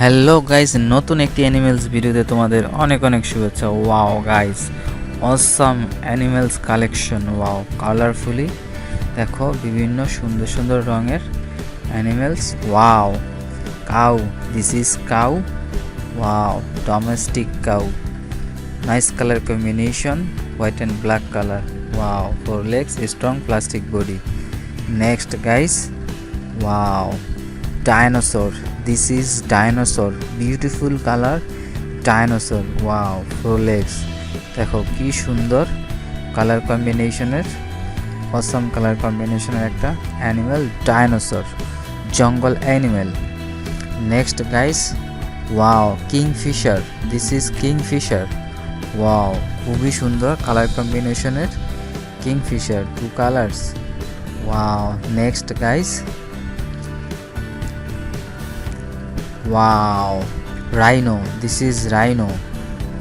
Hello guys, নতুন একটি animals ভিডিওতে তোমাদের অনেক অনেক শুভেচ্ছা। Wow guys, awesome animals collection. Wow, colourfully দেখো বিভিন্ন সুন্দর সুন্দর রঙের animals. Wow, cow, this is cow. Wow, domestic cow, nice colour combination, white and black colour. Wow, 4 legs, strong plastic body. Next guys, wow, dinosaur, this is dinosaur, beautiful color dinosaur. Wow, 4 legs, দেখো কি সুন্দর colour কম্বিনেশনের, অসম colour কম্বিনেশনের একটা animal dinosaur, jungle animal. Next guys, wow, kingfisher, this is kingfisher. Wow, খুবই সুন্দর colour কম্বিনেশনের kingfisher, 2 colours. Wow, next guys, wow, rhino, this is rhino,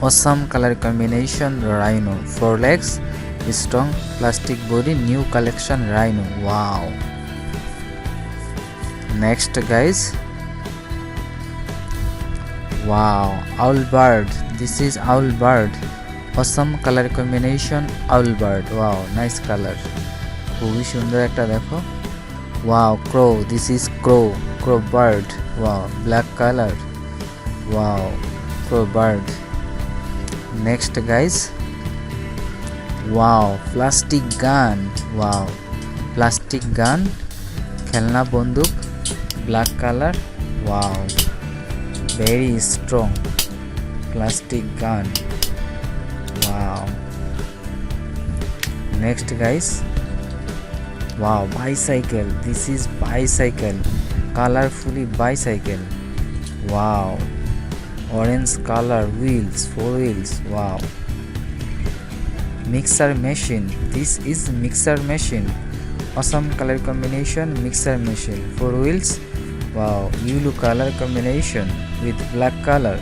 awesome color combination rhino, 4 legs, strong plastic body, new collection rhino. Wow. Next guys, wow, owl bird, this is owl bird, awesome color combination owl bird. Wow, nice color, খুবই সুন্দর একটা দেখো। Wow, crow, this is crow, crow bird. Wow, black color. Wow, crow bird. Next guys, wow, plastic gun. Wow, plastic gun, খেলনা বন্দুক, black color. Wow, very strong plastic gun. Wow. Next guys, wow, bicycle, this is bicycle, colorfully bicycle. Wow, orange color wheels, 4 wheels. Wow, mixer machine, this is mixer machine, awesome color combination mixer machine, 4 wheels. Wow, yellow color combination with black color.